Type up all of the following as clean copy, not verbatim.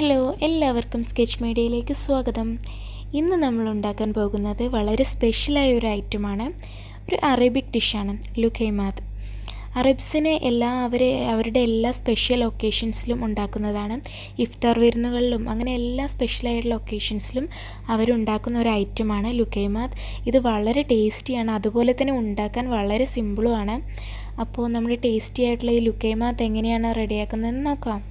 Hello, എല്ലാവർക്കും sketch മീഡിയയിലേക്ക് സ്വാഗതം. ഇന്ന് നമ്മൾ ഉണ്ടാക്കാൻ പോകുന്നത് വളരെ സ്പെഷ്യലായ ഒരു ഐറ്റമാണ്. ഒരു അറേബ്യക് ഡിഷാണ് ലുഖൈമാത്ത്. അറബ്സിന് അവരുടെ എല്ലാ സ്പെഷ്യൽ ഒക്കേഷൻസിലും ഉണ്ടാക്കുന്നതാണ്. ഇഫ്താർ വിരുന്നുകളിലും അങ്ങനെ എല്ലാ സ്പെഷ്യലായിട്ടുള്ള ഒക്കേഷൻസിലും അവരുണ്ടാക്കുന്ന ഒരു ഐറ്റമാണ് ലുഖൈമാത്ത്. ഇത് വളരെ ടേസ്റ്റിയാണ്, അതുപോലെ തന്നെ ഉണ്ടാക്കാൻ വളരെ സിമ്പിളുമാണ്. അപ്പോൾ നമ്മുടെ ടേസ്റ്റി ആയിട്ടുള്ള ഈ ലുഖൈമാത്ത് എങ്ങനെയാണ് റെഡിയാക്കുന്നതെന്ന് നോക്കാം.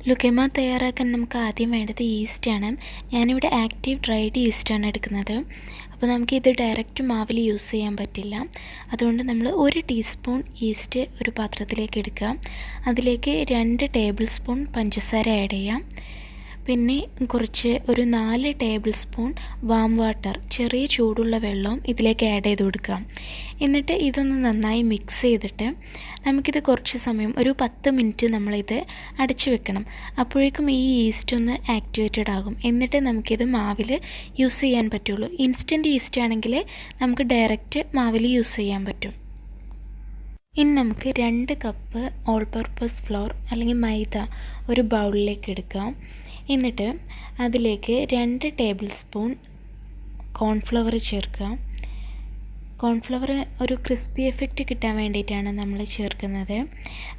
ലുഖൈമാത്ത് തയ്യാറാക്കാൻ നമുക്ക് ആദ്യം വേണ്ടത് ഈസ്റ്റാണ്. ഞാനിവിടെ ആക്റ്റീവ് ഡ്രൈഡ് ഈസ്റ്റാണ് എടുക്കുന്നത്. അപ്പോൾ നമുക്കിത് ഡയറക്റ്റ് മാവിൽ യൂസ് ചെയ്യാൻ പറ്റില്ല. അതുകൊണ്ട് നമ്മൾ 1 ടീസ്പൂൺ ഈസ്റ്റ് ഒരു പാത്രത്തിലേക്ക് എടുക്കുക. അതിലേക്ക് 2 ടേബിൾ സ്പൂൺ പഞ്ചസാര ആഡ് ചെയ്യാം. പിന്നെ ഒരു 4 ടേബിൾ സ്പൂൺ വാം വാട്ടർ, ചെറിയ ചൂടുള്ള വെള്ളവും ഇതിലേക്ക് ആഡ് ചെയ്ത് കൊടുക്കാം. എന്നിട്ട് ഇതൊന്ന് നന്നായി മിക്സ് ചെയ്തിട്ട് നമുക്കിത് കുറച്ച് സമയം, ഒരു 10 മിനിറ്റ് നമ്മളിത് അടച്ചു വെക്കണം. അപ്പോഴേക്കും ഈ ഈസ്റ്റ് ഒന്ന് ആക്ടിവേറ്റഡ് ആകും. എന്നിട്ട് നമുക്കിത് മാവിൽ യൂസ് ചെയ്യാൻ പറ്റുള്ളൂ. ഇൻസ്റ്റൻറ്റ് ഈസ്റ്റ് ആണെങ്കിൽ നമുക്ക് ഡയറക്റ്റ് മാവിൽ യൂസ് ചെയ്യാൻ പറ്റും. ഇനി നമുക്ക് 2 കപ്പ് ഓൾ പർപ്പസ് ഫ്ലോർ അല്ലെങ്കിൽ മൈദ ഒരു ബൗളിലേക്ക് എടുക്കാം. എന്നിട്ട് അതിലേക്ക് 2 ടേബിൾ സ്പൂൺ കോൺഫ്ലവർ ചേർക്കുക. കോൺഫ്ലവർ ഒരു ക്രിസ്പി എഫക്റ്റ് കിട്ടാൻ വേണ്ടിയിട്ടാണ് നമ്മൾ ചേർക്കുന്നത്.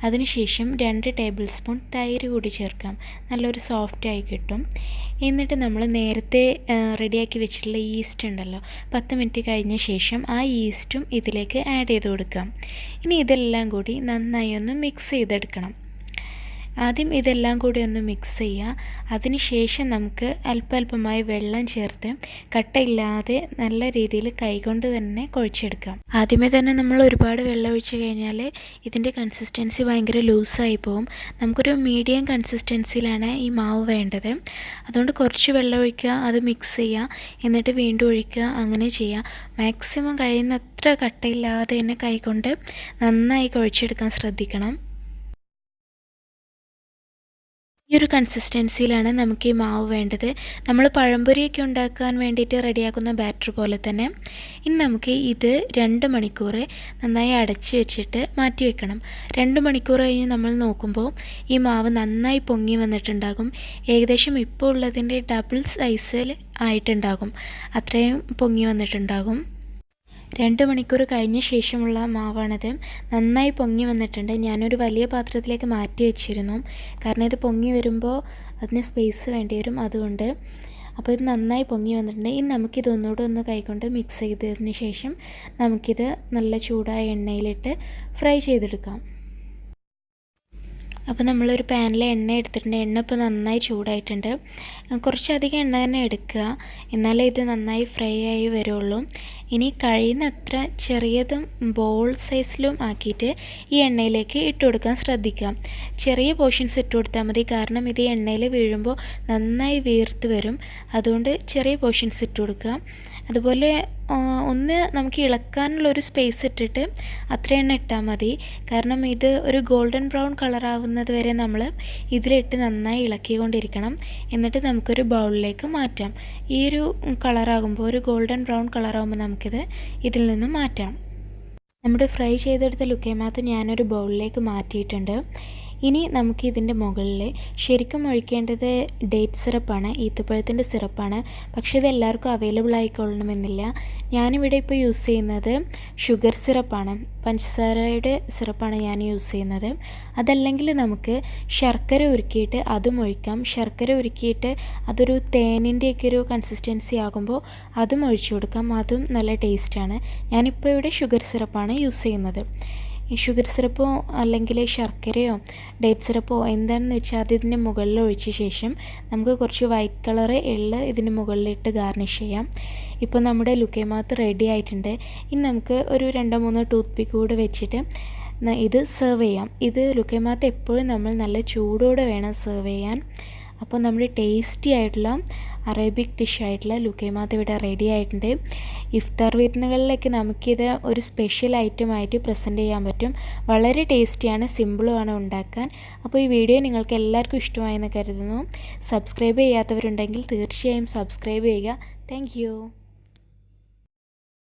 അതിനുശേഷം 2 ടേബിൾ സ്പൂൺ തൈര് കൂടി ചേർക്കാം, നല്ലൊരു സോഫ്റ്റായി കിട്ടും. എന്നിട്ട് നമ്മൾ നേരത്തെ റെഡിയാക്കി വെച്ചിട്ടുള്ള ഈസ്റ്റ് ഉണ്ടല്ലോ, 10 മിനിറ്റ് കഴിഞ്ഞ ശേഷം ആ ഈസ്റ്റും ഇതിലേക്ക് ആഡ് ചെയ്ത് കൊടുക്കാം. ഇനി ഇതെല്ലാം കൂടി നന്നായി ഒന്ന് മിക്സ് ചെയ്തെടുക്കണം. ആദ്യം ഇതെല്ലാം കൂടി ഒന്ന് മിക്സ് ചെയ്യുക. അതിനുശേഷം നമുക്ക് അല്പമായി വെള്ളം ചേർത്ത് കട്ടയില്ലാതെ നല്ല രീതിയിൽ കൈകൊണ്ട് തന്നെ കുഴച്ചെടുക്കാം. ആദ്യമേ തന്നെ നമ്മൾ ഒരുപാട് വെള്ളം ഒഴിച്ച് കഴിഞ്ഞാൽ ഇതിൻ്റെ കൺസിസ്റ്റൻസി ഭയങ്കര ലൂസായി പോകും. നമുക്കൊരു മീഡിയം കൺസിസ്റ്റൻസിയിലാണ് ഈ മാവ് വേണ്ടത്. അതുകൊണ്ട് കുറച്ച് വെള്ളം ഒഴിക്കുക, അത് മിക്സ് ചെയ്യുക, എന്നിട്ട് വീണ്ടും ഒഴിക്കുക, അങ്ങനെ ചെയ്യുക. മാക്സിമം കഴിയുന്നത്ര കട്ടയില്ലാതെ തന്നെ കൈകൊണ്ട് നന്നായി കുഴച്ചെടുക്കാൻ ശ്രദ്ധിക്കണം. ഈ ഒരു കൺസിസ്റ്റൻസിയിലാണ് നമുക്ക് ഈ മാവ് വേണ്ടത്. നമ്മൾ പഴംപൊരിയൊക്കെ ഉണ്ടാക്കാൻ വേണ്ടിയിട്ട് റെഡിയാക്കുന്ന ബാറ്റർ പോലെ തന്നെ. ഇനി നമുക്ക് ഇത് 2 മണിക്കൂർ നന്നായി അടച്ച് വെച്ചിട്ട് മാറ്റി വെക്കണം. 2 മണിക്കൂർ കഴിഞ്ഞ് നമ്മൾ നോക്കുമ്പോൾ ഈ മാവ് നന്നായി പൊങ്ങി വന്നിട്ടുണ്ടാകും. ഏകദേശം ഇപ്പോൾ ഉള്ളതിൻ്റെ ഡബിൾ സൈസിൽ ആയിട്ടുണ്ടാകും, അത്രയും പൊങ്ങി വന്നിട്ടുണ്ടാകും. 2 മണിക്കൂർ കഴിഞ്ഞ ശേഷമുള്ള മാവാണിത്. നന്നായി പൊങ്ങി വന്നിട്ടുണ്ട്. ഞാനൊരു വലിയ പാത്രത്തിലേക്ക് മാറ്റി വെച്ചിരുന്നു, കാരണം ഇത് പൊങ്ങി വരുമ്പോൾ അതിന് സ്പേസ് വേണ്ടി വരും, അതുകൊണ്ട്. അപ്പോൾ ഇത് നന്നായി പൊങ്ങി വന്നിട്ടുണ്ട്. ഇനി നമുക്കിത് ഒന്നുകൂടെ ഒന്ന് കൈകൊണ്ട് മിക്സ് ചെയ്തതിന് ശേഷം നമുക്കിത് നല്ല ചൂടായ എണ്ണയിലിട്ട് ഫ്രൈ ചെയ്തെടുക്കാം. അപ്പോൾ നമ്മളൊരു പാനിൽ എണ്ണ എടുത്തിട്ടുണ്ട്. എണ്ണ ഇപ്പോൾ നന്നായി ചൂടായിട്ടുണ്ട്. കുറച്ചധികം എണ്ണ തന്നെ എടുക്കുക, എന്നാലേ ഇത് നന്നായി ഫ്രൈ ആയി വരുള്ളൂ. ഇനി കഴിയുന്നത്ര ചെറിയതും ബോൾ സൈസിലും ആക്കിയിട്ട് ഈ എണ്ണയിലേക്ക് ഇട്ട് കൊടുക്കാൻ ശ്രദ്ധിക്കാം. ചെറിയ പോർഷൻസ് ഇട്ട് കൊടുത്താൽ മതി, കാരണം ഇത് എണ്ണയിൽ വീഴുമ്പോൾ നന്നായി വീർത്ത് വരും. അതുകൊണ്ട് ചെറിയ പോർഷൻസ് ഇട്ട് കൊടുക്കുക. അതുപോലെ ഒന്ന് നമുക്ക് ഇളക്കാനുള്ളൊരു സ്പേസ് ഇട്ടിട്ട് അത്ര എണ്ണ ഇട്ടാൽ മതി, കാരണം ഇത് ഒരു ഗോൾഡൻ ബ്രൗൺ കളറാവുന്നത് വരെ നമ്മൾ ഇതിലിട്ട് നന്നായി ഇളക്കിക്കൊണ്ടിരിക്കണം. എന്നിട്ട് നമുക്കൊരു ബൗളിലേക്ക് മാറ്റാം. ഈ ഒരു കളറാകുമ്പോൾ, ഒരു ഗോൾഡൻ ബ്രൗൺ കളറാകുമ്പോൾ നമുക്കിത് ഇതിൽ നിന്ന് മാറ്റാം. നമ്മുടെ ഫ്രൈ ചെയ്തെടുത്ത ലുഖൈമാത്ത് ഞാനൊരു ബൗളിലേക്ക് മാറ്റിയിട്ടുണ്ട്. ഇനി നമുക്ക് ഇതിൻ്റെ മുകളിൽ ശരിക്കും ഒഴിക്കേണ്ടത് ഡേറ്റ് സിറപ്പാണ്, ഈത്തപ്പഴത്തിൻ്റെ സിറപ്പാണ്. പക്ഷേ ഇത് എല്ലാവർക്കും അവൈലബിൾ ആയിക്കൊള്ളണമെന്നില്ല. ഞാനിവിടെ ഇപ്പോൾ യൂസ് ചെയ്യുന്നത് ഷുഗർ സിറപ്പാണ്, പഞ്ചസാരയുടെ സിറപ്പാണ് ഞാൻ യൂസ് ചെയ്യുന്നത്. അതല്ലെങ്കിൽ നമുക്ക് ശർക്കര ഉരുക്കിയിട്ട് അതും ഒഴിക്കാം. ശർക്കര ഉരുക്കിയിട്ട് അതൊരു തേനിൻ്റെയൊക്കെ ഒരു കൺസിസ്റ്റൻസി ആകുമ്പോൾ അതും ഒഴിച്ചു കൊടുക്കാം, അതും നല്ല ടേസ്റ്റാണ്. ഞാനിപ്പോൾ ഇവിടെ ഷുഗർ സിറപ്പാണ് യൂസ് ചെയ്യുന്നത്. ഈ ഷുഗർ സിറപ്പോ അല്ലെങ്കിൽ ശർക്കരയോ ഡേറ്റ് സിറപ്പോ എന്താണെന്ന് വെച്ചാൽ അത് ഇതിൻ്റെ മുകളിൽ ഒഴിച്ച ശേഷം നമുക്ക് കുറച്ച് വൈറ്റ് കളർ എള്ള് ഇതിന് മുകളിലിട്ട് ഗാർണിഷ് ചെയ്യാം. ഇപ്പോൾ നമ്മുടെ ലുഖൈമാത്ത് റെഡി ആയിട്ടുണ്ട്. ഇനി നമുക്ക് ഒരു 2-3 ടൂത്ത് പിക്ക് കൂടെ വെച്ചിട്ട് ഇത് സെർവ് ചെയ്യാം. ഇത് ലുഖൈമാത്ത് എപ്പോഴും നമ്മൾ നല്ല ചൂടോടെ വേണം സെർവ് ചെയ്യാൻ. അപ്പോൾ നമ്മുടെ ടേസ്റ്റി ആയിട്ടുള്ള അറേബ്യക് ഡിഷായിട്ടുള്ള ലുഖൈമാത്ത് ഇവിടെ റെഡി ആയിട്ടുണ്ട്. ഇഫ്താർ വിരുന്നുകളിലേക്ക് നമുക്കിത് ഒരു സ്പെഷ്യൽ ഐറ്റമായിട്ട് പ്രസൻറ്റ് ചെയ്യാൻ പറ്റും. വളരെ ടേസ്റ്റിയാണ്, സിമ്പിളുമാണ് ഉണ്ടാക്കാൻ. അപ്പോൾ ഈ വീഡിയോ നിങ്ങൾക്ക് എല്ലാവർക്കും ഇഷ്ടമായെന്ന് കരുതുന്നു. സബ്സ്ക്രൈബ് ചെയ്യാത്തവരുണ്ടെങ്കിൽ തീർച്ചയായും സബ്സ്ക്രൈബ് ചെയ്യുക. താങ്ക്